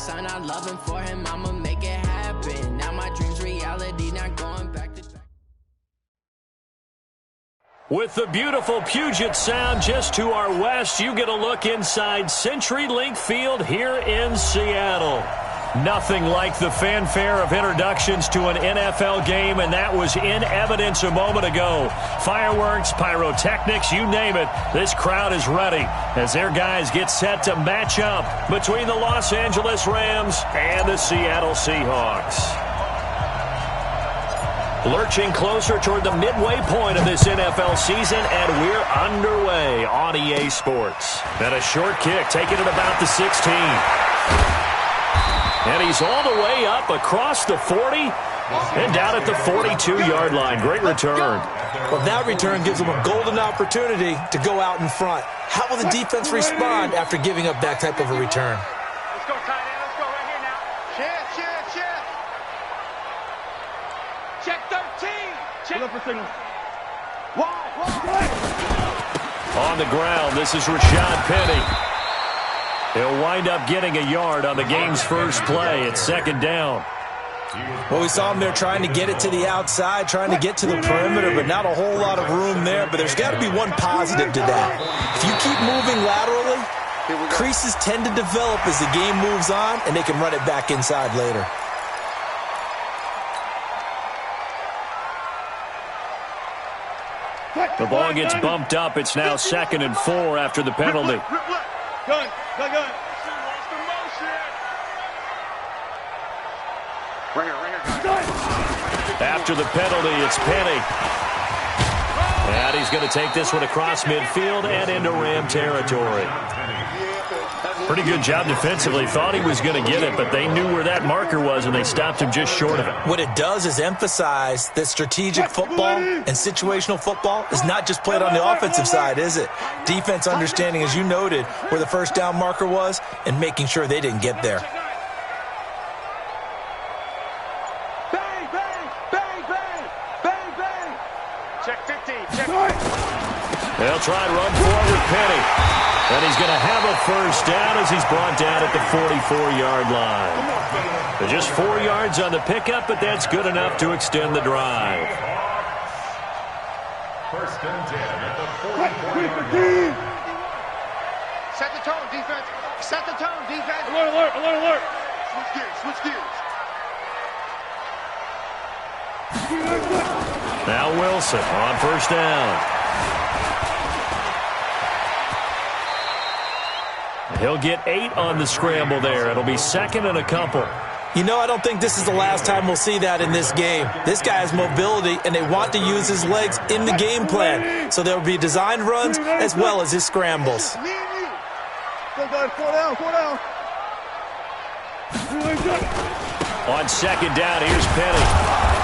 son, I love him for him, I'ma make it happen. Now my dream's reality, not going back to back. With the beautiful Puget Sound just to our west, you get a look inside CenturyLink Field here in Seattle. Nothing like the fanfare of introductions to an NFL game, and that was in evidence a moment ago. Fireworks, pyrotechnics, you name it. This crowd is ready as their guys get set to match up between the Los Angeles Rams and the Seattle Seahawks. Lurching closer toward the midway point of this NFL season, and we're underway on EA Sports. And a short kick taken at about the 16. And he's all the way up across the 40 and down at the 42-yard line. Great return. Well, that return gives them a golden opportunity to go out in front. How will the defense respond after giving up that type of a return? Let's go, tight end. Let's go right here now. Check. Check 13. Check. Look for signal. On the ground, this is Rashad Penny. He'll wind up getting a yard on the game's first play. It's second down. Well, we saw him there trying to get it to the outside, trying to get to the perimeter, but not a whole lot of room there. But there's got to be one positive to that. If you keep moving laterally, creases tend to develop as the game moves on, and they can run it back inside later. The ball gets bumped up. It's now 2nd and 4 after the penalty. Gun. Right here. After the penalty, it's Penny. And he's going to take this one across midfield and into Ram territory. Pretty good job defensively. Thought he was going to get it, but they knew where that marker was, and they stopped him just short of it. What it does is emphasize that strategic football and situational football is not just played on the offensive side, is it? Defense understanding, as you noted, where the first down marker was and making sure they didn't get there. Check 15. Check. They'll try and run forward Penny. And he's going to have a first down as he's brought down at the 44-yard line. So just 4 yards on the pickup, but that's good enough to extend the drive. First and 10 at the 44-yard line. Set the tone, defense. Set the tone, defense. Alert. Switch gears. Now Wilson on first down. He'll get 8 on the scramble there. It'll be 2nd and a couple. You know, I don't think this is the last time we'll see that in this game. This guy has mobility, and they want to use his legs in the game plan. So there will be designed runs as well as his scrambles. Go, guys. 4 down. On second down, here's Penny.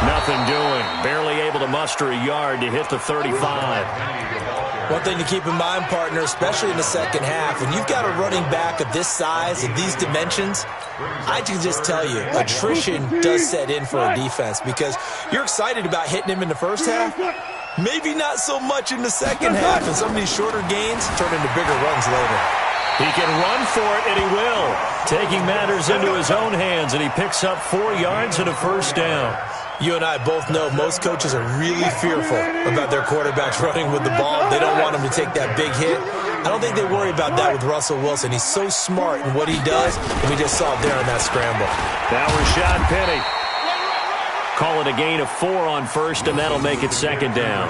Nothing doing. Barely able to muster a yard to hit the 35. One thing to keep in mind, partner, especially in the second half, when you've got a running back of this size and these dimensions, I can just tell you, attrition does set in for a defense because you're excited about hitting him in the first half, maybe not so much in the second half, and some of these shorter gains turn into bigger runs later. He can run for it, and he will, taking matters into his own hands, and he picks up 4 yards and a first down. You and I both know most coaches are really fearful about their quarterbacks running with the ball. They don't want them to take that big hit. I don't think they worry about that with Russell Wilson. He's so smart in what he does, and we just saw it there on that scramble. Now Rashad Penny. Call it a gain of 4 on first, and that'll make it second down.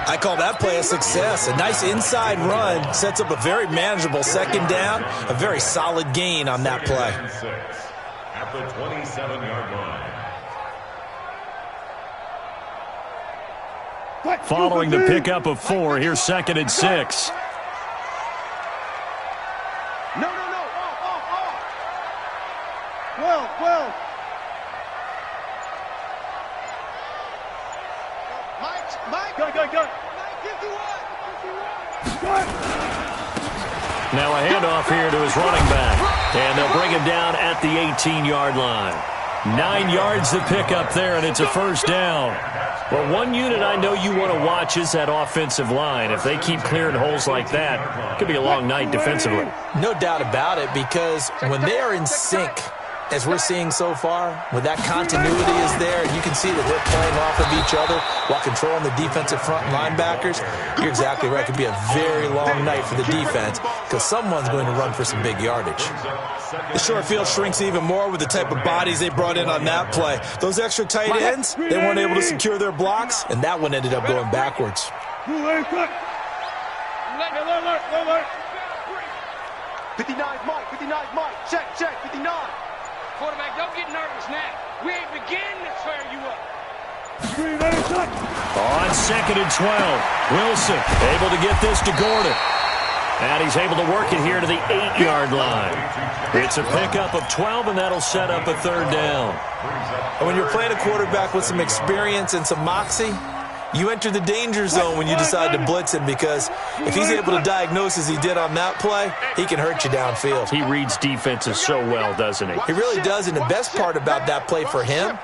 I call that play a success. A nice inside run sets up a very manageable second down, a very solid gain on that play. At the 27-yard line. Following the pickup of 4, here's 2nd and 6. No. Well. Mike. Go. Mike, 51. Now a handoff here to his running back. And they'll bring him down at the 18-yard line. 9 yards to pick up there, and it's a first down. Well, one unit I know you want to watch is that offensive line. If they keep clearing holes like that, it could be a long night defensively. No doubt about it, because when they are in sync, as we're seeing so far, when that continuity is there, you can see that they're playing off of each other while controlling the defensive front linebackers. You're exactly right. It could be a very long night for the defense because someone's going to run for some big yardage. The short field shrinks even more with the type of bodies they brought in on that play. Those extra tight ends, they weren't able to secure their blocks, and that one ended up going backwards. 59's Mike, 59's Mike. Check, 59. Quarterback, don't get nervous now. We ain't beginning to tear you up. On 2nd and 12, Wilson able to get this to Gordon. And he's able to work it here to the 8-yard line. It's a pickup of 12, and that'll set up a third down. And when you're playing a quarterback with some experience and some moxie, you enter the danger zone when you decide to blitz him, because if he's able to diagnose as he did on that play, he can hurt you downfield. He reads defenses so well, doesn't he? He really does, and the best part about that play for him,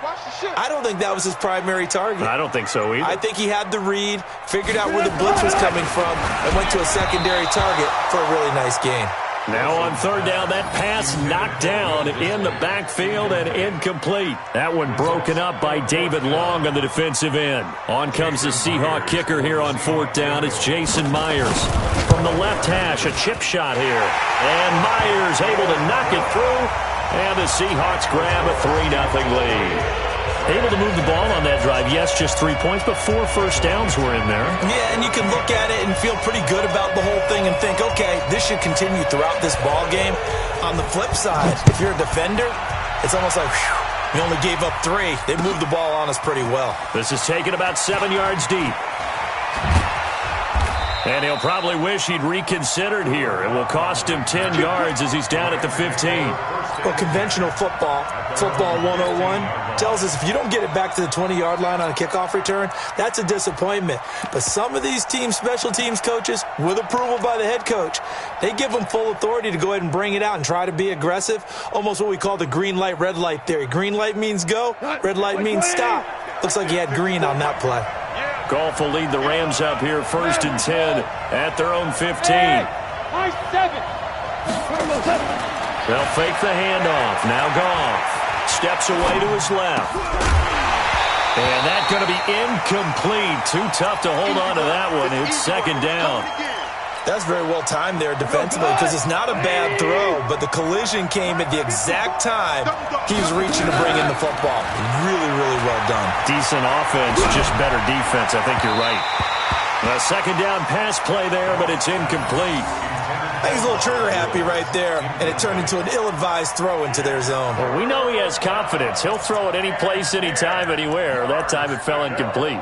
I don't think that was his primary target. I don't think so either. I think he had the read, figured out where the blitz was coming from, and went to a secondary target for a really nice gain. Now on third down, that pass knocked down in the backfield and incomplete. That one broken up by David Long on the defensive end. On comes the Seahawk kicker here on fourth down. It's Jason Myers. From the left hash, a chip shot here. And Myers able to knock it through. And the Seahawks grab a 3-0 lead. Able to move the ball on that drive. Yes, just 3 points, but 4 first downs were in there. Yeah, and you can look at it and feel pretty good about the whole thing and think, okay, this should continue throughout this ball game. On the flip side, if you're a defender, it's almost like, whew, we only gave up 3. They moved the ball on us pretty well. This is taken about 7 yards deep. And he'll probably wish he'd reconsidered here. It will cost him 10 yards as he's down at the 15. Well, conventional football 101, tells us if you don't get it back to the 20-yard line on a kickoff return, that's a disappointment. But some of these teams, special teams coaches, with approval by the head coach, they give them full authority to go ahead and bring it out and try to be aggressive, almost what we call the green light, red light theory. Green light means go, red light means stop. Looks like he had green on that play. Goff will lead the Rams up here 1st and 10 at their own 15. They'll fake the handoff. Now Goff steps away to his left. And that's going to be incomplete. Too tough to hold on to that one. It's 2nd down. That's very well timed there defensively, because it's not a bad throw, but the collision came at the exact time he was reaching to bring in the football. Really, really well done. Decent offense, just better defense. I think you're right. A 2nd down pass play there, but it's incomplete. I think he's a little trigger happy right there, and it turned into an ill-advised throw into their zone. Well, we know he has confidence. He'll throw it any place, anytime, anywhere. That time it fell incomplete.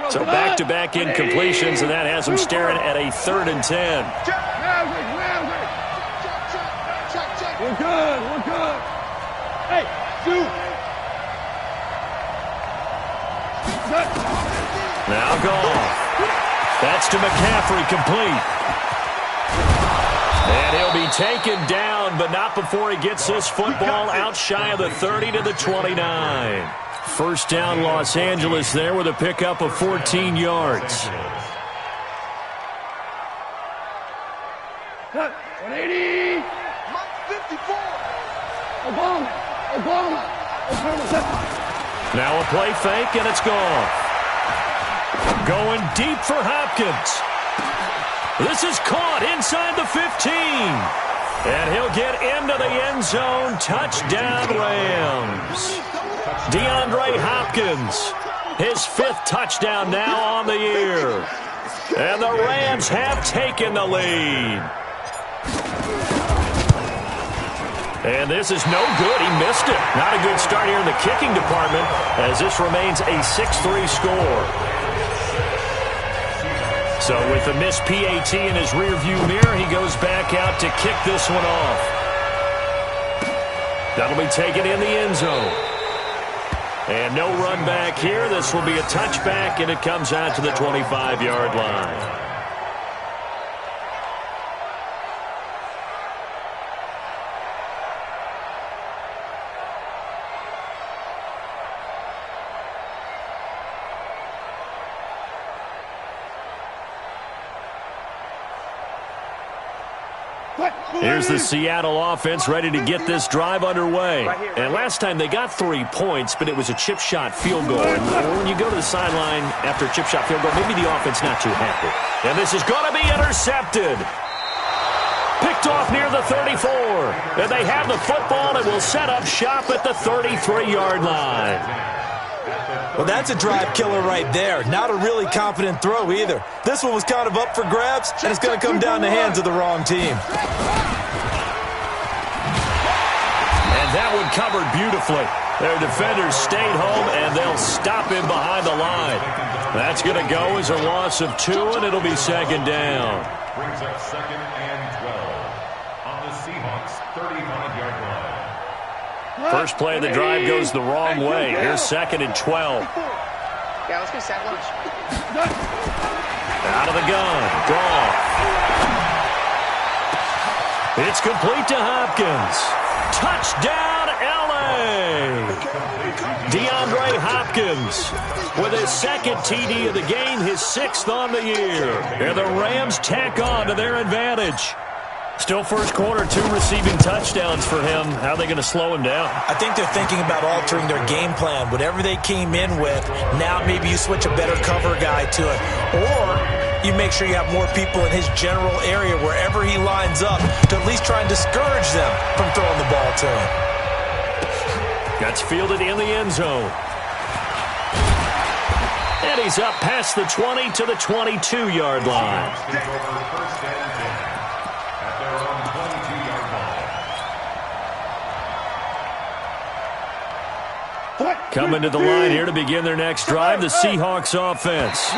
So back-to-back incompletions, and that has him staring at a 3rd and 10. We're good. Hey, shoot. Now Goff. That's to McCaffrey, complete. And he'll be taken down, but not before he gets this football out shy of the 30 to the 29. First down, Los Angeles there with a pickup of 14 yards. 180. Mike 54. Obama. Now a play fake, and it's gone. Going deep for Hopkins. This is caught inside the 15. And he'll get into the end zone. Touchdown, Rams. DeAndre Hopkins, his 5th touchdown now on the year. And the Rams have taken the lead. And this is no good. He missed it. Not a good start here in the kicking department, as this remains a 6-3 score. So with the missed PAT in his rearview mirror, he goes back out to kick this one off. That'll be taken in the end zone. And no run back here. This will be a touchback, and it comes out to the 25-yard line. Here's the Seattle offense ready to get this drive underway. And last time they got 3 points, but it was a chip shot field goal. And when you go to the sideline after a chip shot field goal, maybe the offense not too happy. And this is going to be intercepted. Picked off near the 34. And they have the football and will set up shop at the 33-yard line. Well, that's a drive killer right there. Not a really confident throw either. This one was kind of up for grabs, and it's going to come down the hands of the wrong team. And that one covered beautifully. Their defenders stayed home, and they'll stop him behind the line. That's going to go as a loss of 2, and it'll be second down. Brings up 2nd and 12 on the Seahawks 35-yard line. First play of the drive goes the wrong way. Here's 2nd and 12. Yeah, let's get sack lunch. Out of the gun. Gone. It's complete to Hopkins. Touchdown, L.A. DeAndre Hopkins with his 2nd TD of the game, his 6th on the year. And the Rams tack on to their advantage. Still first quarter, 2 receiving touchdowns for him. How are they going to slow him down? I think they're thinking about altering their game plan. Whatever they came in with, now maybe you switch a better cover guy to it. Or you make sure you have more people in his general area wherever he lines up to at least try and discourage them from throwing the ball to him. That's fielded in the end zone. And he's up past the 20 to the 22-yard line. Coming to the line here to begin their next drive, the Seahawks offense.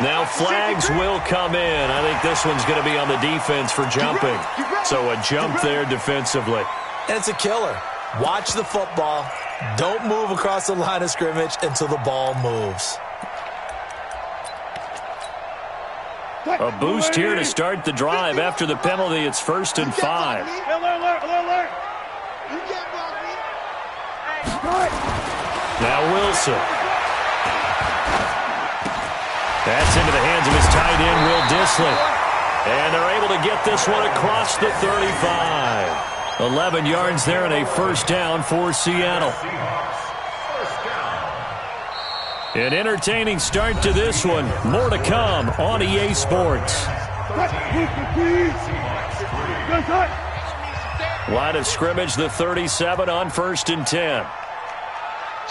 Now flags will come in. I think this one's going to be on the defense for jumping. So a jump there defensively. And it's a killer. Watch the football. Don't move across the line of scrimmage until the ball moves. A boost here to start the drive. After the penalty, it's 1st and 5. Now Wilson. That's into the hands of his tight end, Will Dissly. And they're able to get this one across the 35. 11 yards there and a first down for Seattle. An entertaining start to this one. More to come on EA Sports. Line of scrimmage, the 37 on 1st and 10.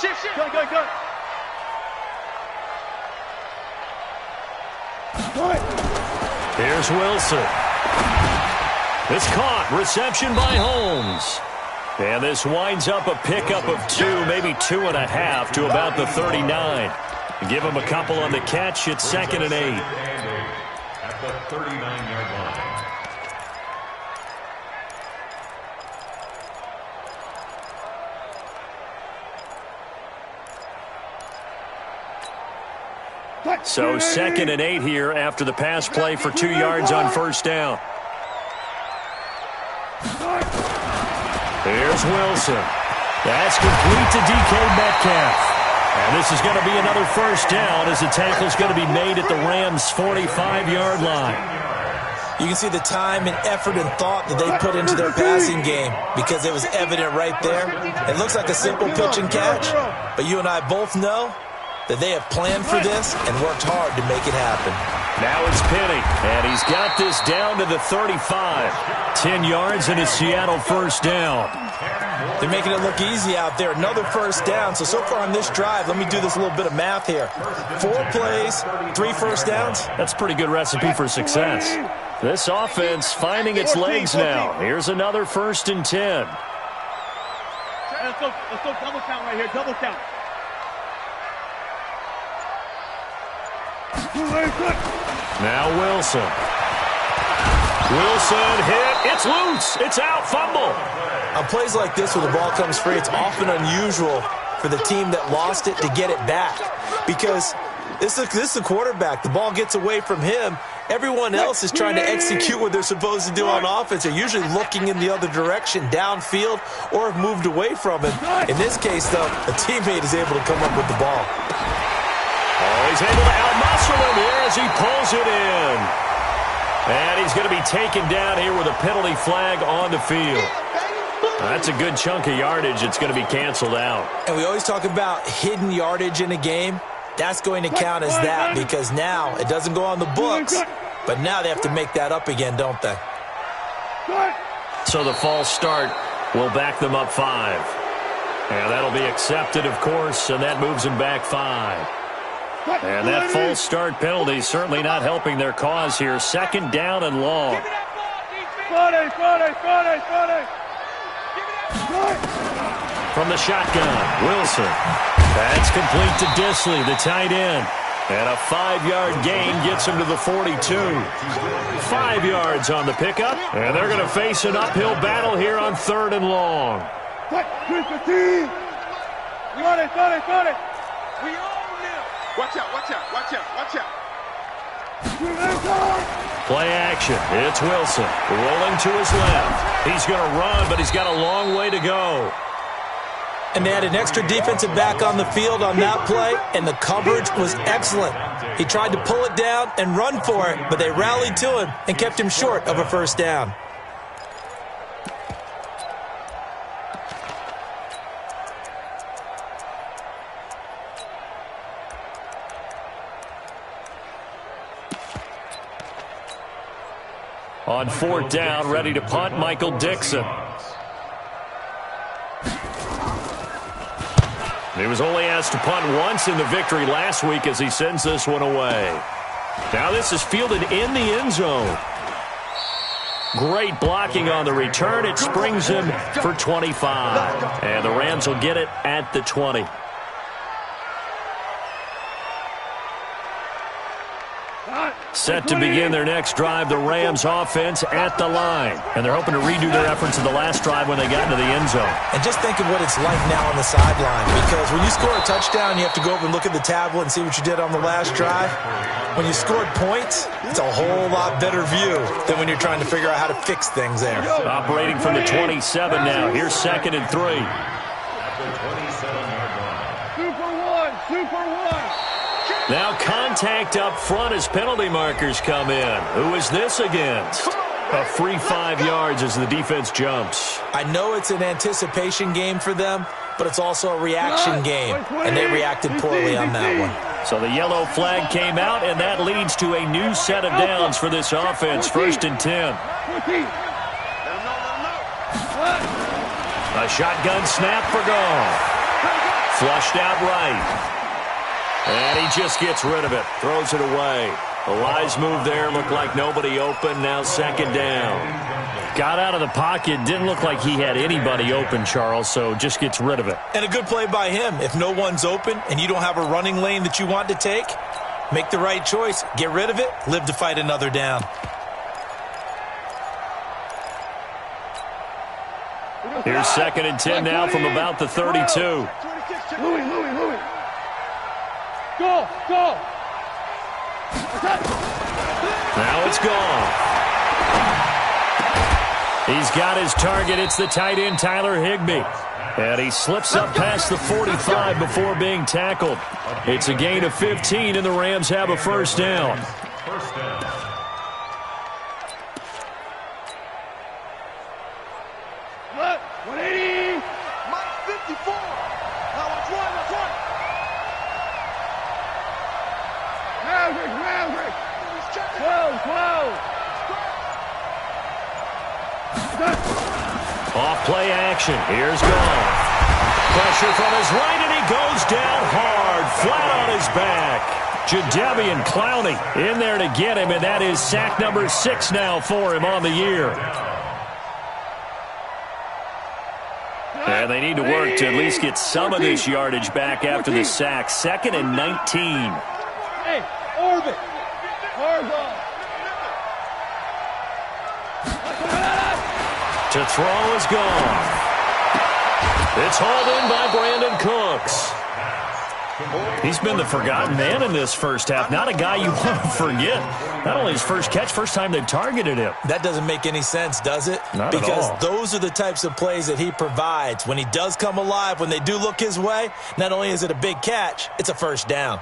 Shift. Go. Here's Wilson. It's caught. Reception by Holmes. And this winds up a pickup of 2, maybe 2.5 to about the 39. Give him a couple on the catch. It's 2nd and 8. At the 39-yard line. So 2nd and 8 here after the pass play for 2 yards on first down. Here's Wilson. That's complete to DK Metcalf. And this is going to be another first down as the tackle's going to be made at the Rams' 45-yard line. You can see the time and effort and thought that they put into their passing game because it was evident right there. It looks like a simple pitch and catch, but you and I both know that they have planned for this and worked hard to make it happen. Now it's Penny, and he's got this down to the 35. 10 yards and a Seattle first down. They're making it look easy out there. Another first down. So far on this drive, let me do this little bit of math here. 4 plays, 3 first downs. That's a pretty good recipe for success. This offense finding its legs now. Here's another 1st and 10. Let's go double count right here. Double count. Now Wilson. Wilson hit. It's loose. It's out. Fumble. On plays like this where the ball comes free, it's often unusual for the team that lost it to get it back. Because this is the quarterback. The ball gets away from him. Everyone else is trying to execute what they're supposed to do on offense. They're usually looking in the other direction, downfield, or have moved away from him. In this case, though, a teammate is able to come up with the ball. Oh, he's able to out-muscle him here as he pulls it in. And he's going to be taken down here with a penalty flag on the field. That's a good chunk of yardage. It's going to be canceled out. And we always talk about hidden yardage in a game. That's going to count as that because now it doesn't go on the books, but now they have to make that up again, don't they? So the false start will back them up 5. And that'll be accepted, of course, and that moves them back 5. And that false start penalty certainly not helping their cause here. 2nd down and long. From the shotgun, Wilson. That's complete to Disley, the tight end. And a 5-yard gain gets him to the 42. 5 yards on the pickup, and they're going to face an uphill battle here on 3rd and long. Watch out, watch out, watch out, watch out. Play action. It's Wilson rolling to his left. He's going to run, but he's got a long way to go. And they had an extra defensive back on the field on that play, and the coverage was excellent. He tried to pull it down and run for it, but they rallied to him and kept him short of a 1st down. On 4th down, ready to punt, Michael Dixon. He was only asked to punt once in the victory last week as he sends this one away. Now this is fielded in the end zone. Great blocking on the return. It springs him for 25. And the Rams will get it at the 20. Set to begin their next drive, the Rams offense at the line. And they're hoping to redo their efforts of the last drive when they got into the end zone. And just think of what it's like now on the sideline, because when you score a touchdown, you have to go over and look at the tablet and see what you did on the last drive. When you scored points, it's a whole lot better view than when you're trying to figure out how to fix things there. Operating from the 27 now. Here's 2nd and 3. Super one. Now contact up front as penalty markers come in. Who is this against? A free 5 yards as the defense jumps. I know it's an anticipation game for them, but it's also a reaction game, and they reacted poorly on that one. So the yellow flag came out, and that leads to a new set of downs for this offense. 1st and 10. A shotgun snap for goal. Flushed out right. And he just gets rid of it. Throws it away. A wise move there. Looked like nobody open. Now 2nd down. Got out of the pocket. Didn't look like he had anybody open, Charles, so just gets rid of it. And a good play by him. If no one's open and you don't have a running lane that you want to take, make the right choice. Get rid of it. Live to fight another down. Here's 2nd and 10 now from about the 32. Louis. Go. Now it's gone. He's got his target. It's the tight end, Tyler Higbee. And he slips up past the 45 before being tackled. It's a gain of 15, and the Rams have a 1st down. Look, 180. Mike 54. Now let's run. Maverick. 12. Off play action. Here's Goff. Pressure from his right, and he goes down hard, flat on his back. Jadeveon Clowney in there to get him, and that is sack number 6 now for him on the year. And they need to work to at least get some of this yardage back after the sack. 2nd and 19. Hey, orbit. Horizontal. To throw is gone. It's hauled in by Brandon Cooks. He's been the forgotten man in this first half. Not a guy you want to forget. Not only his first catch, first time they've targeted him. That doesn't make any sense, does it? Not at all. Because those are the types of plays that he provides. When he does come alive, when they do look his way, not only is it a big catch, it's a 1st down.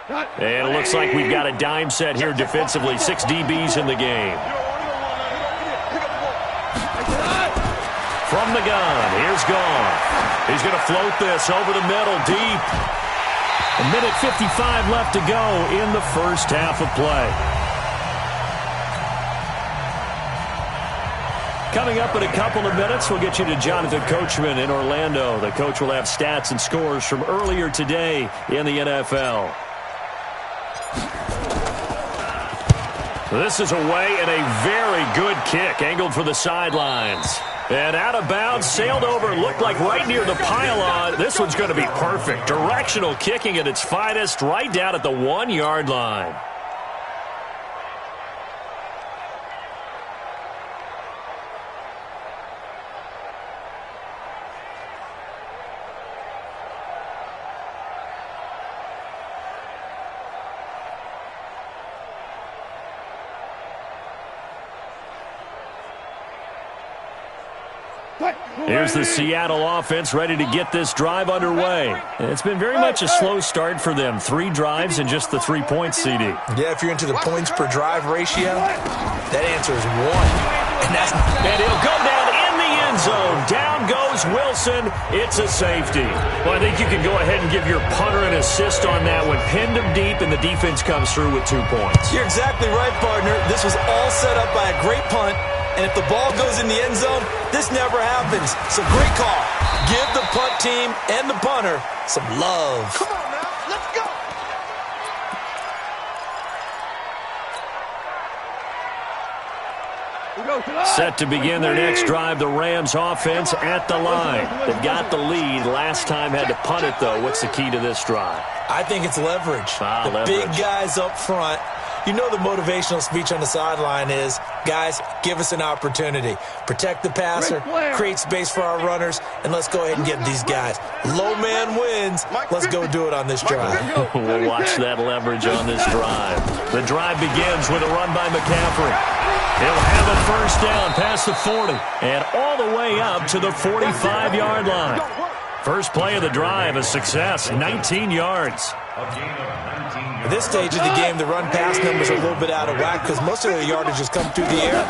And it looks like we've got a dime set here defensively. 6 DBs in the game. From the gun, here's Goff. He's going to float this over the middle, deep. 1:55 left to go in the first half of play. Coming up in a couple of minutes, we'll get you to Jonathan Coachman in Orlando. The coach will have stats and scores from earlier today in the NFL. This is away and a very good kick, angled for the sidelines. And out of bounds, sailed over, looked like right near the pylon. This one's going to be perfect. Directional kicking at its finest, right down at the 1-yard line. Here's the Seattle offense ready to get this drive underway. It's been very much a slow start for them. 3 drives and just the 3 points, CD. Yeah, if you're into the points per drive ratio, that answer is 1. And he'll go down in the end zone. Down goes Wilson. It's a safety. Well, I think you can go ahead and give your punter an assist on that one. Pinned him deep, and the defense comes through with 2 points. You're exactly right, partner. This was all set up by a great punt. And if the ball goes in the end zone, this never happens. So great call. Give the punt team and the punter some love. Come on now, let's go. Set to begin their next drive, the Rams offense at the line. They've got the lead. Last time had to punt it, though. What's the key to this drive? I think it's leverage. Leverage. Big guys up front. You know the motivational speech on the sideline is, guys, give us an opportunity. Protect the passer, create space for our runners, and let's go ahead and get these guys. Low man wins. Let's go do it on this drive. We'll watch that leverage on this drive. The drive begins with a run by McCaffrey. He'll have a first down past the 40 and all the way up to the 45-yard line. First play of the drive, a success, 19 yards. At this stage of the game, the run-pass numbers are a little bit out of whack because most of the yardage has come through the air.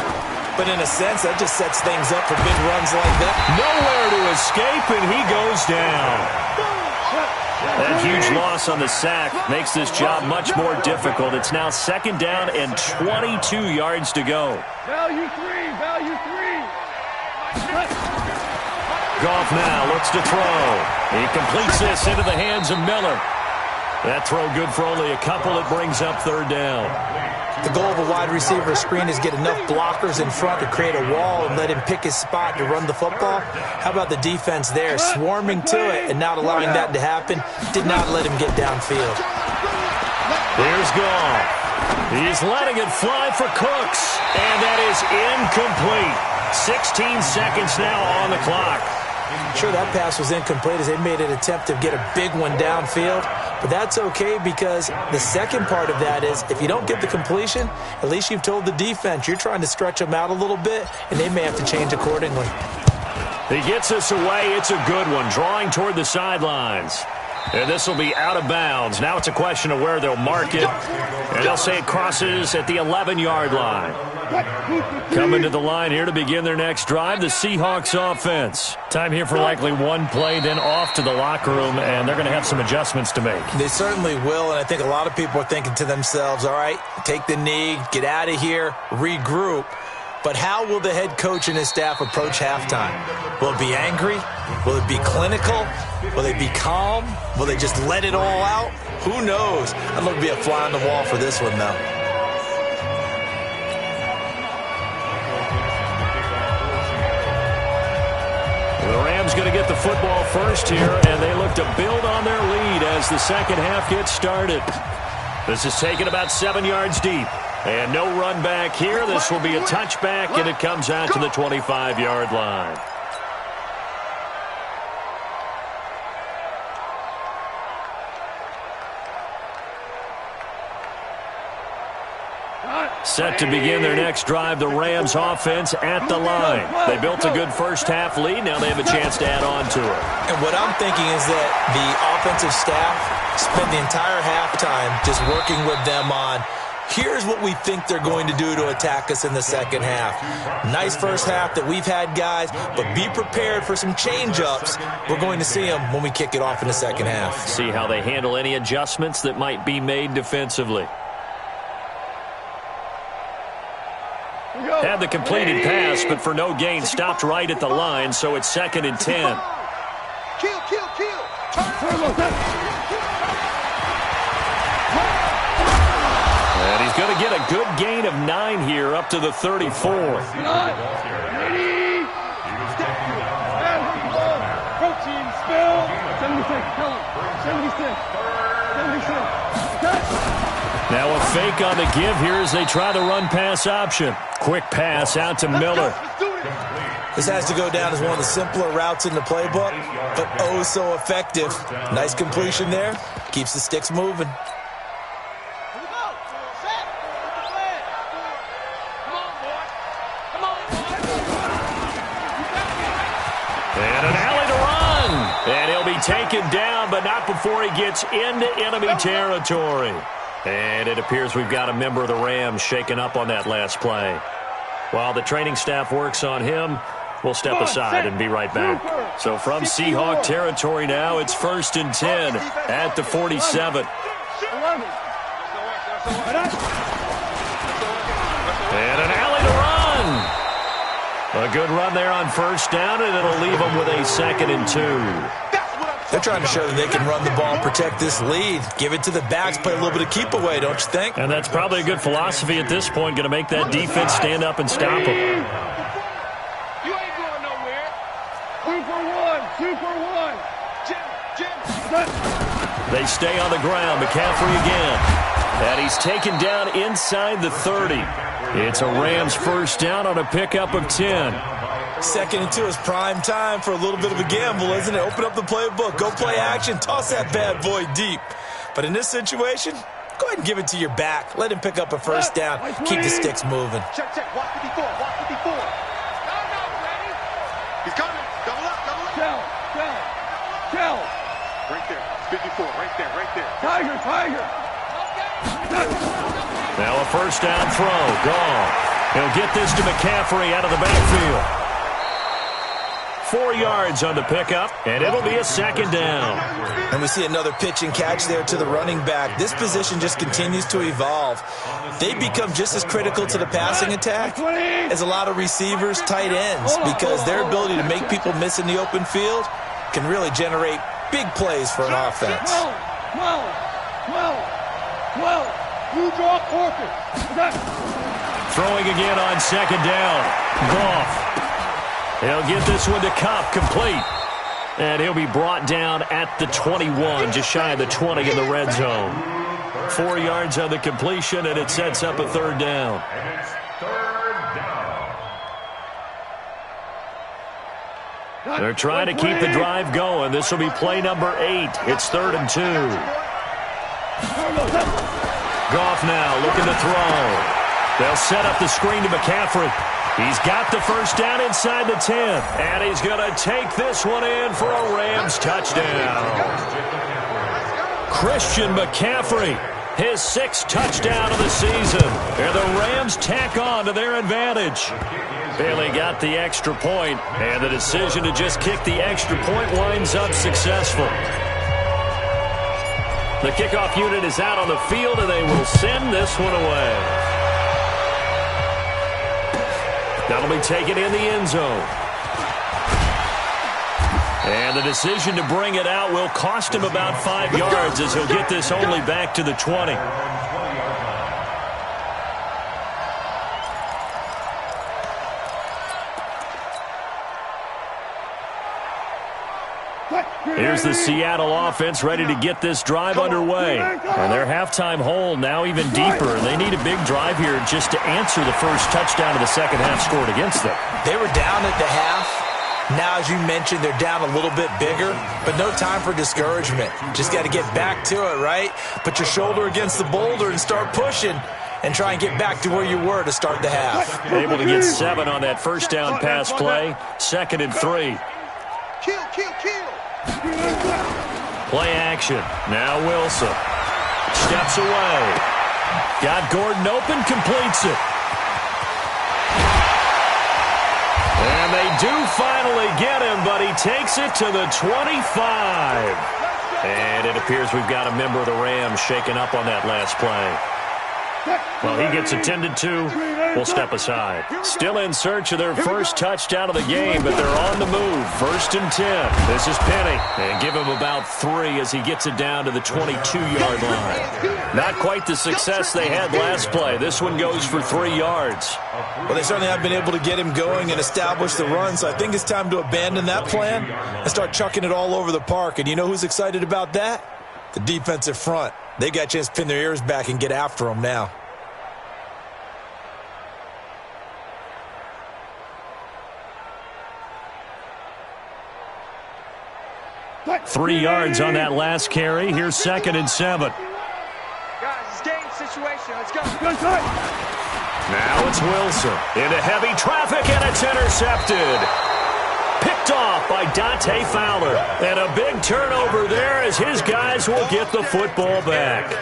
But in a sense, that just sets things up for big runs like that. Nowhere to escape, and he goes down. That huge loss on the sack makes this job much more difficult. It's now 2nd down and 22 yards to go. Value 3, value 3. Goff now looks to throw. He completes this into the hands of Miller. That throw good for only a couple. It brings up 3rd down. The goal of a wide receiver screen is get enough blockers in front to create a wall and let him pick his spot to run the football. How about the defense there, swarming to it and not allowing that to happen? Did not let him get downfield. Here's Goff. He's letting it fly for Cooks, and that is incomplete. 16 seconds now on the clock. Sure, that pass was incomplete as they made an attempt to get a big one downfield. But that's okay because the second part of that is if you don't get the completion, at least you've told the defense you're trying to stretch them out a little bit, and they may have to change accordingly. He gets us away. It's a good one, drawing toward the sidelines. And this will be out of bounds. Now it's a question of where they'll mark it. And they'll say it crosses at the 11-yard line. Coming to the line here to begin their next drive, the Seahawks offense. Time here for likely one play, then off to the locker room, and they're going to have some adjustments to make. They certainly will, and I think a lot of people are thinking to themselves, all right, take the knee, get out of here, regroup. But how will the head coach and his staff approach halftime? Will it be angry? Will it be clinical? Will they be calm? Will they just let it all out? Who knows? I'd love to be a fly on the wall for this one, though. The Rams going to get the football first here, and they look to build on their lead as the second half gets started. This is taken about 7 yards deep. And no run back here. This will be a touchback, and it comes out to the 25-yard line. Set to begin their next drive, the Rams offense at the line. They built a good first-half lead. Now they have a chance to add on to it. And what I'm thinking is that the offensive staff spent the entire halftime just working with them on, here's what we think they're going to do to attack us in the second half. Nice first half that we've had, guys, but be prepared for some change-ups. We're going to see them when we kick it off in the second half. See how they handle any adjustments that might be made defensively. Had the completed pass, but for no gain, stopped right at the line, so it's 2nd and 10. Kill. And he's going to get a good gain of 9 here, up to the 34. Protein spill. 76. Tell him. 76. Now a fake on the give here as they try the run-pass option. Quick pass out to Miller. This has to go down as one of the simpler routes in the playbook, but oh so effective. Nice completion there. Keeps the sticks moving. And an alley to run. And he'll be taken down, but not before he gets into enemy territory. And it appears we've got a member of the Rams shaken up on that last play. While the training staff works on him, we'll step aside and be right back. So from Seahawk territory now, it's 1st and 10 at the 47. And an alley to run. A good run there on 1st down, and it'll leave them with a 2nd and 2. They're trying to show that they can run the ball and protect this lead. Give it to the backs, play a little bit of keep away, don't you think? And that's probably a good philosophy at this point, going to make that defense stand up and stop them. You ain't going nowhere. 2 for 1. 2 for 1. Jim. They stay on the ground. McCaffrey again. And he's taken down inside the 30. It's a Rams 1st down on a pickup of 10. 2nd and 2 is prime time for a little bit of a gamble, isn't it? Open up the playbook, go play action, toss that bad boy deep. But in this situation, go ahead and give it to your back. Let him pick up a 1st down. Keep the sticks moving. Check. Watch 54. No, ready. He's coming. Double up. Tell. Right there. 54. Right there. Tiger. Now a 1st down throw. Gone. He'll get this to McCaffrey out of the backfield. 4 yards on the pickup, and it'll be a 2nd down. And we see another pitch and catch there to the running back. This position just continues to evolve. They become just as critical to the passing attack as a lot of receivers, tight ends, because their ability to make people miss in the open field can really generate big plays for an offense. 12. You draw corker. Throwing again on 2nd down. Goff. He'll get this one to Kupp, complete. And he'll be brought down at the 21, just shy of the 20 in the red zone. 4 yards on the completion, and it sets up a 3rd down. And it's 3rd down. They're trying to keep the drive going. This will be play number 8. It's 3rd and 2. Goff now looking to throw. They'll set up the screen to McCaffrey. He's got the 1st down inside the 10. And he's going to take this one in for a Rams touchdown. Christian McCaffrey, his 6th touchdown of the season. And the Rams tack on to their advantage. Bailey got the extra point, and the decision to just kick the extra point winds up successful. The kickoff unit is out on the field, and they will send this one away. That'll be taken in the end zone. And the decision to bring it out will cost him about 5 yards as he'll get this only back to the 20. Here's the Seattle offense ready to get this drive underway. And their halftime hole now even deeper. They need a big drive here just to answer the first touchdown of the second half scored against them. They were down at the half. Now, as you mentioned, they're down a little bit bigger, but no time for discouragement. Just got to get back to it, right? Put your shoulder against the boulder and start pushing. and try and get back to where you were to start the half. Able to get 7 on that first down pass play. 2nd and 3. Kill, kill, kill. Play action. Now Wilson. Steps away. Got Gordon open, completes it. And they do finally get him, but he takes it to the 25. And it appears we've got a member of the Rams shaken up on that last play. Well, he gets attended to. We'll step aside. Still in search of their first touchdown of the game, but they're on the move. 1st and 10. This is Penny. And give him about 3 as he gets it down to the 22-yard line. Not quite the success they had last play. This one goes for 3 yards. Well, they certainly have been able to get him going and establish the run, so I think it's time to abandon that plan and start chucking it all over the park. And you know who's excited about that? The defensive front. They got a chance to pin their ears back and get after him now. Three yards on that last carry. Here's 2nd and 7. Guys, it's game situation. Let's go. Now it's Wilson into heavy traffic, and it's intercepted. Picked off by Dante Fowler. And a big turnover there as his guys will get the football back.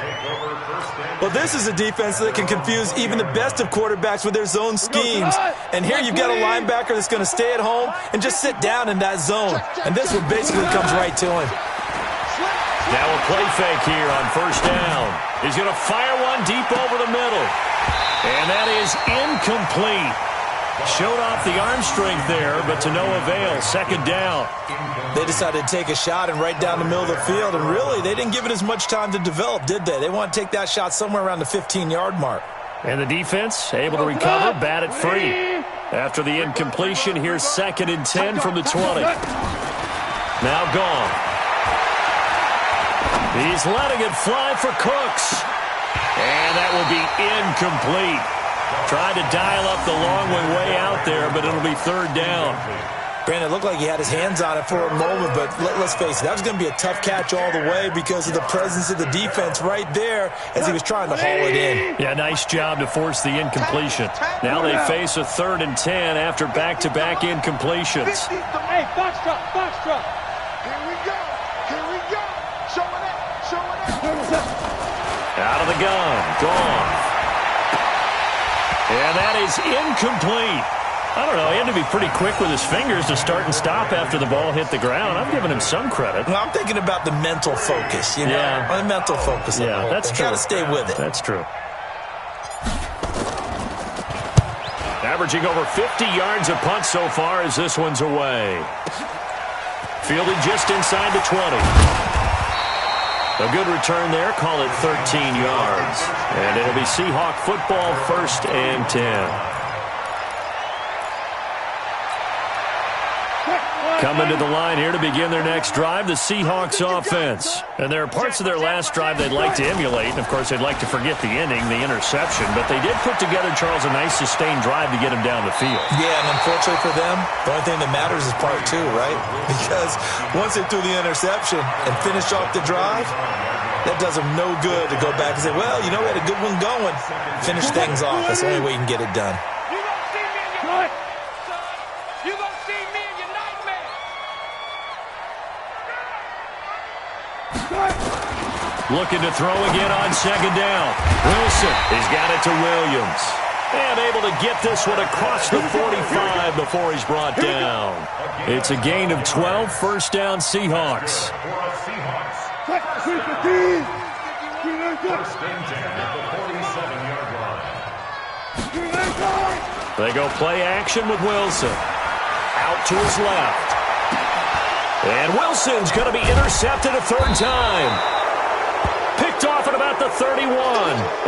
Well, this is a defense that can confuse even the best of quarterbacks with their zone schemes. And here you've got a linebacker that's going to stay at home and just sit down in that zone. And this one basically comes right to him. Now a play fake here on 1st down. He's going to fire one deep over the middle. And that is incomplete. Showed off the arm strength there, but to no avail. 2nd down. They decided to take a shot and right down the middle of the field, and really, they didn't give it as much time to develop, did they? They want to take that shot somewhere around the 15-yard mark. And the defense able to recover, bat it free. After the incompletion, here's 2nd and 10 from the 20. Now gone. He's letting it fly for Cooks. And that will be incomplete. Tried to dial up the long way out there, but it'll be 3rd down. Brandon, it looked like he had his hands on it for a moment, but let's face it, that was going to be a tough catch all the way because of the presence of the defense right there as he was trying to haul it in. Yeah, nice job to force the incompletion. Now they face a 3rd and 10 after back-to-back incompletions. Hey, box truck. Here we go. Show it up. Out of the gun, gone. And that is incomplete. I don't know, he had to be pretty quick with his fingers to start and stop after the ball hit the ground. I'm giving him some credit. Well, I'm thinking about the mental focus, you know? Yeah. The mental focus. Yeah, that's true. Got to stay with it. That's true. Averaging over 50 yards a punt so far as this one's away. Fielded just inside the 20. A good return there, call it 13 yards. And it'll be Seahawk football, 1st and 10. Coming to the line here to begin their next drive, the Seahawks offense. And there are parts of their last drive they'd like to emulate. And, of course, they'd like to forget the inning, the interception. But they did put together, Charles, a nice sustained drive to get him down the field. Yeah, and unfortunately for them, the only thing that matters is part 2, right? Because once they threw the interception and finished off the drive, that does them no good to go back and say, well, you know, we had a good one going. Finish things off. That's the only way you can get it done. Looking to throw again on 2nd down. Wilson, he's got it to Williams. And able to get this one across the 45 before he's brought down. It's a gain of 12, 1st down Seahawks. They go play action with Wilson. Out to his left. And Wilson's going to be intercepted a 3rd time. Picked off at about the 31.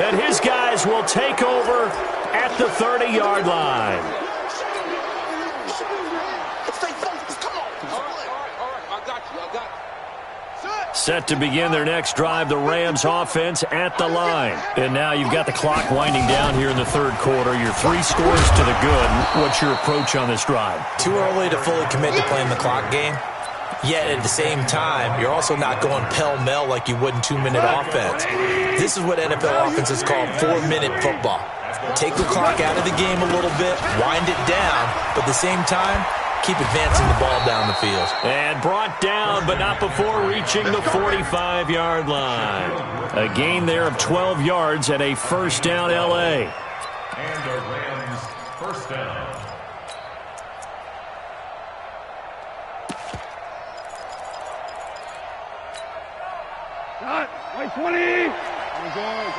And his guys will take over at the 30-yard line. Set to begin their next drive, the Rams offense at the line. And now you've got the clock winding down here in the 3rd quarter. You're 3 scores to the good. What's your approach on this drive? Too early to fully commit to playing the clock game. Yet at the same time, you're also not going pell-mell like you would in 2-minute offense. This is what NFL offenses call 4-minute football. Take the clock out of the game a little bit, wind it down, but at the same time, keep advancing the ball down the field. And brought down, but not before reaching the 45-yard line. A gain there of 12 yards and a first down, L.A. And the Rams first down. White 20.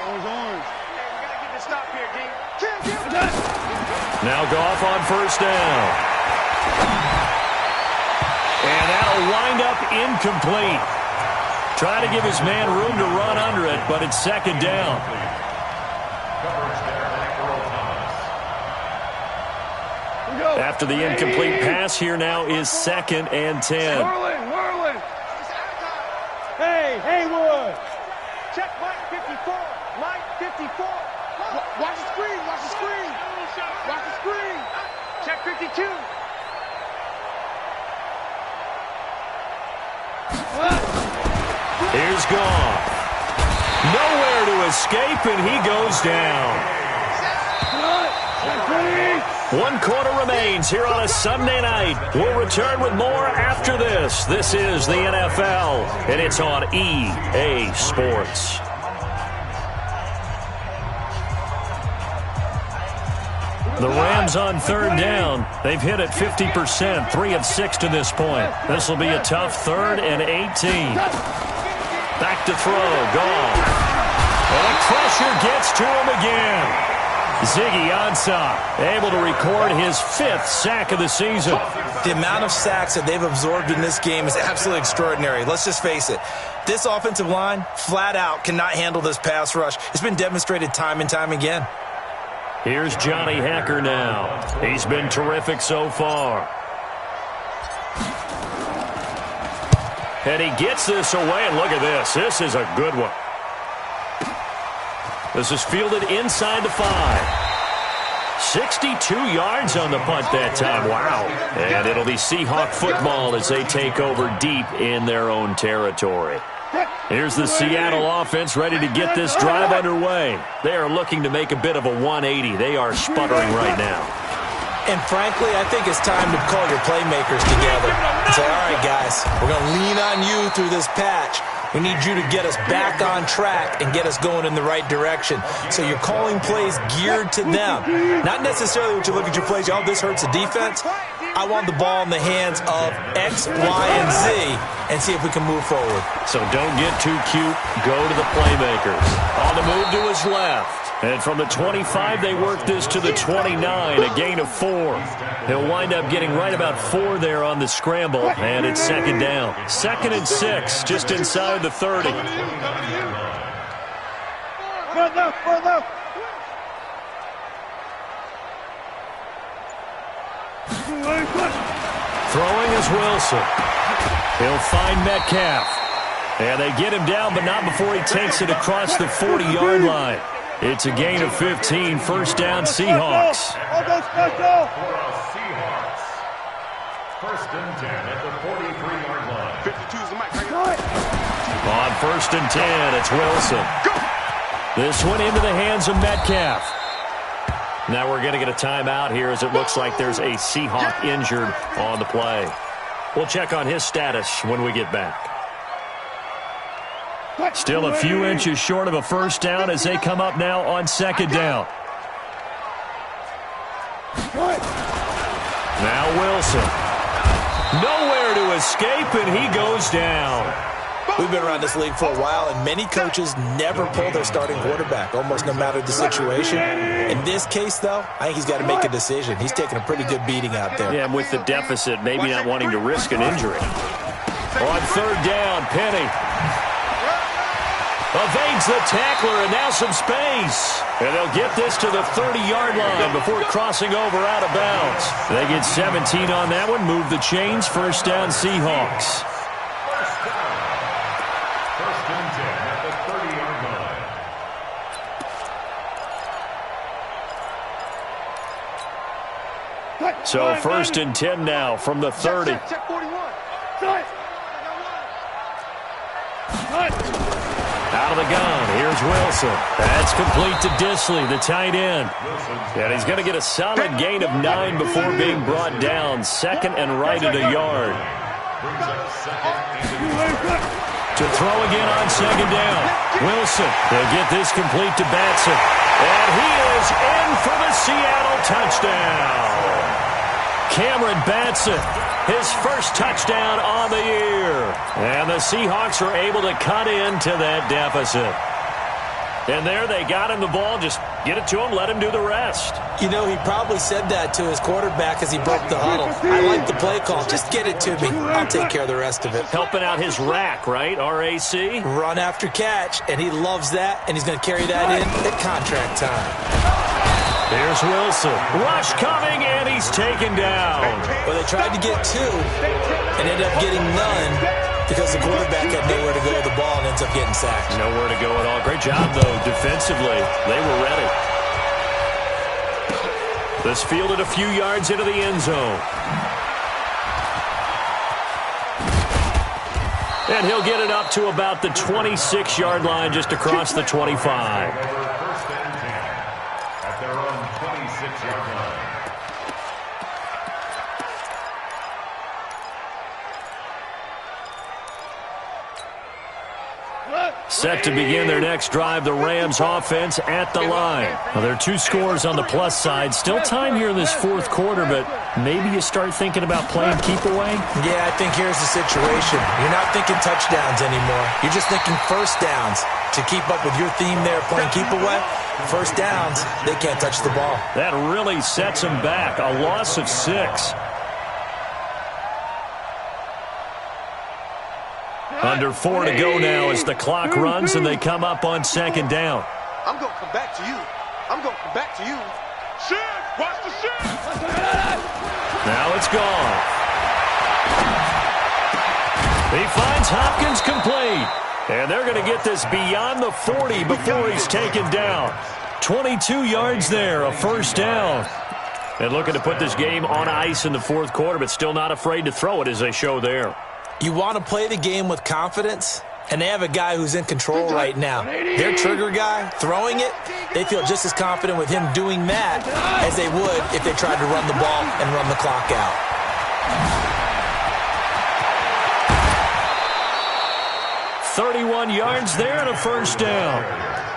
Orange. Stop here, D. Now Goff on first down. And that'll wind up incomplete. Try to give his man room to run under it, but it's second down. After the incomplete pass, here now is 2nd and 10. Whirling. Hey, Haywood. Check Mike 54. Mike 54. Watch the screen. Watch the screen. Check 52. Here's Goff. Nowhere to escape, and he goes down. 1 quarter remains here on a Sunday night. We'll return with more after this. This is the NFL, and it's on EA Sports. The Rams on third down. They've hit it 50%, 3 of 6 to this point. This will be a tough 3rd and 18. Back to throw, Goff. And the pressure gets to him again. Ziggy Ansah able to record his 5th sack of the season. The amount of sacks that they've absorbed in this game is absolutely extraordinary. Let's just face it. This offensive line, flat out, cannot handle this pass rush. It's been demonstrated time and time again. Here's Johnny Hacker now. He's been terrific so far. And he gets this away, and look at this. This is a good one. This is fielded inside the 5. 62 yards on the punt that time. Wow. And it'll be Seahawk football as they take over deep in their own territory. Here's the Seattle offense ready to get this drive underway. They are looking to make a bit of a 180. They are sputtering right now. And frankly, I think it's time to call your playmakers together and say, all right, guys, we're going to lean on you through this patch. We need you to get us back on track and get us going in the right direction. So you're calling plays geared to them. Not necessarily when you look at your plays, oh, this hurts the defense. I want the ball in the hands of X, Y, and Z and see if we can move forward. So don't get too cute. Go to the playmakers. On the move to his left. And from the 25, they work this to the 29, a gain of 4. He'll wind up getting right about 4 there on the scramble, and it's second down. 2nd and 6, just inside the 30. Throwing is Wilson. He'll find Metcalf. And they get him down, but not before he takes it across the 40-yard line. It's a gain of 15, first down Seahawks. First and 10 at the 43-yard line. 52's the mic. On 1st and 10, it's Wilson. This one into the hands of Metcalf. Now we're going to get a timeout here as it looks like there's a Seahawk injured on the play. We'll check on his status when we get back. Still a few inches short of a first down as they come up now on 2nd down. Now Wilson. Nowhere to escape, and he goes down. We've been around this league for a while, and many coaches never pull their starting quarterback, almost no matter the situation. In this case, though, I think he's got to make a decision. He's taking a pretty good beating out there. Yeah, and with the deficit, maybe not wanting to risk an injury. On 3rd down, Penny evades the tackler, and now some space. And they'll get this to the 30-yard line before crossing over out of bounds. They get 17 on that one, move the chains, first down Seahawks. First and 10 at the 30-yard line. So 1st and 10 now from the 30. Check 41. Out of the gun, here's Wilson. That's complete to Disley, the tight end. And he's going to get a solid gain of 9 before being brought down. Second and right at a yard. To throw again on second down. Wilson, they'll get this complete to Batson. And he is in for the Seattle touchdown. Cameron Batson, his first touchdown on the year. And the Seahawks are able to cut into that deficit. And there they got him the ball. Just get it to him, let him do the rest. You know, he probably said that to his quarterback as he broke the huddle. I like the play call. Just get it to me. I'll take care of the rest of it. Helping out his rack, right? R-A-C? Run after catch, and he loves that, and he's going to carry that in at contract time. There's Wilson. Rush coming, and he's taken down. Well, they tried to get 2 and ended up getting none because the quarterback had nowhere to go with the ball and ends up getting sacked. Nowhere to go at all. Great job, though, defensively. They were ready. This fielded a few yards into the end zone. And he'll get it up to about the 26-yard line, just across the 25. At their own 26-yard line. Set to begin their next drive, the Rams offense at the line. Well, there are 2 scores on the plus side. Still time here in this fourth quarter, but maybe you start thinking about playing keep away? Yeah, I think here's the situation. You're not thinking touchdowns anymore. You're just thinking first downs. To keep up with your theme there, playing keep away, first downs, they can't touch the ball. That really sets them back. A loss of 6. Under 4 to go now as the clock runs and they come up on second down. I'm going to come back to you. I'm going to come back to you. Shift! Watch the shift! Now it's gone. He finds Hopkins complete. And they're going to get this beyond the 40 before he's taken down. 22 yards there, a first down. And looking to put this game on ice in the fourth quarter, but still not afraid to throw it as they show there. You want to play the game with confidence, and they have a guy who's in control right now. Their trigger guy, throwing it, they feel just as confident with him doing that as they would if they tried to run the ball and run the clock out. 31 yards there and a first down.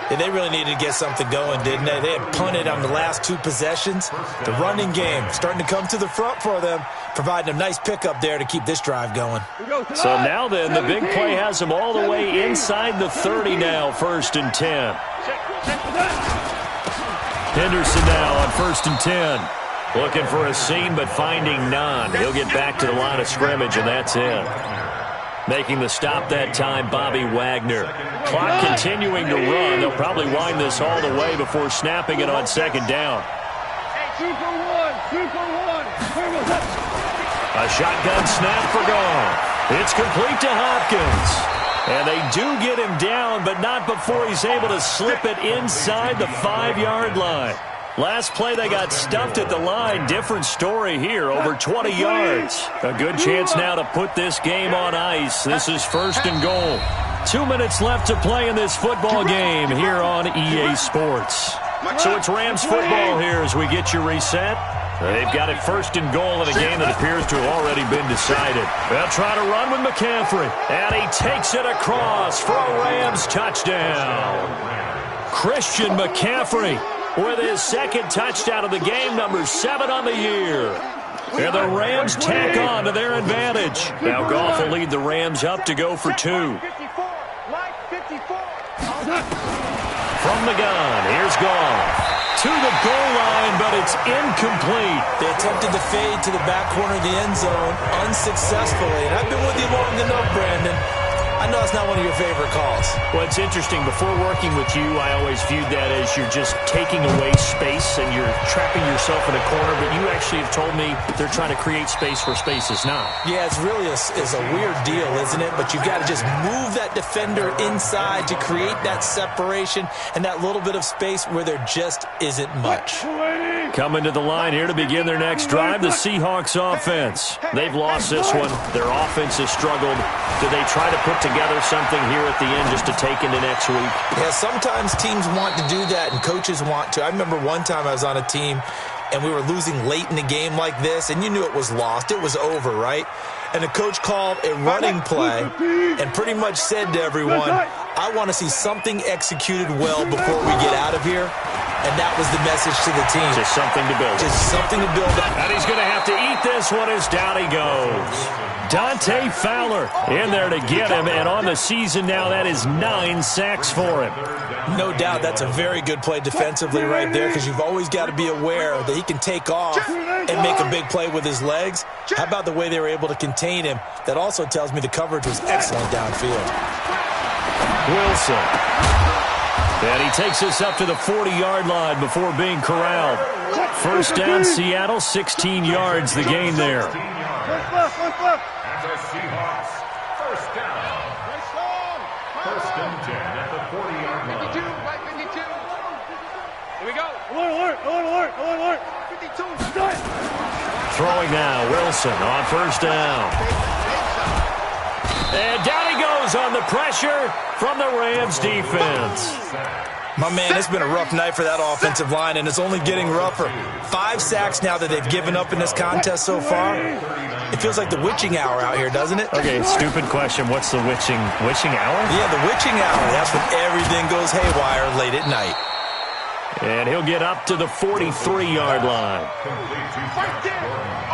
Yeah, they really needed to get something going, didn't they? They had punted on the last 2 possessions. The running game starting to come to the front for them, providing a nice pickup there to keep this drive going. So now then, the big play has them all the way inside the 30 now, 1st and 10. Henderson now on 1st and 10. Looking for a seam, but finding none. He'll get back to the line of scrimmage, and that's it. Making the stop that time, Bobby Wagner. Clock continuing to run. They'll probably wind this all the way before snapping it on second down. Hey, 2 for 1. 2 for 1. A shotgun snap for gone. It's complete to Hopkins. And they do get him down, but not before he's able to slip it inside the 5-yard line. Last play, they got stuffed at the line. Different story here, over 20 yards. A good chance now to put this game on ice. This is 1st and goal. 2 minutes left to play in this football game here on EA Sports. So it's Rams football here as we get you reset. They've got it 1st and goal in a game that appears to have already been decided. They'll try to run with McCaffrey. And he takes it across for a Rams touchdown. Christian McCaffrey with his 2nd touchdown of the game, number 7 on the year. And the Rams tack on to their advantage. Now Goff will lead the Rams up to go for 2. From the gun, here's Goff. To the goal line, but it's incomplete. They attempted to fade to the back corner of the end zone unsuccessfully. And I've been with you long enough, Brandon. I know it's not one of your favorite calls. Well, it's interesting. Before working with you, I always viewed that as you're just taking away space and you're trapping yourself in a corner. But you actually have told me they're trying to create space where space is not. Yeah, it's really a weird deal, isn't it? But you've got to just move that defender inside to create that separation and that little bit of space where there just isn't much. Coming to the line here to begin their next drive, the Seahawks offense. They've lost this one. Their offense has struggled. Do they try to put together something here at the end just to take into next week? Yeah, sometimes teams want to do that and coaches want to. I remember one time I was on a team and we were losing late in the game like this, and you knew it was lost. It was over, right? And the coach called a running play and pretty much said to everyone, I want to see something executed well before we get out of here. And that was the message to the team. Just something to build. Just something to build up. And he's going to have to eat this one as down he goes. Dante Fowler in there to get him, and on the season now, that is 9 sacks for him. No doubt that's a very good play defensively right there, because you've always got to be aware that he can take off and make a big play with his legs. How about the way they were able to contain him? That also tells me the coverage was excellent downfield. Wilson. And he takes us up to the 40-yard line before being corralled. First down, Seattle, 16 yards the gain there. And the Seahawks, first down. First and 10 at the 40-yard line. 52, right 52. Here we go. Alert. 52, start. Throwing now, Wilson on first down. And down he goes on the pressure from the Rams defense. My man, it's been a rough night for that offensive line, and it's only getting rougher. 5 sacks now that they've given up in this contest so far. It feels like the witching hour out here, doesn't it? Okay, stupid question. What's the witching hour? Yeah, the witching hour. That's when everything goes haywire late at night. And he'll get up to the 43-yard line. Complete to Josh Gordon.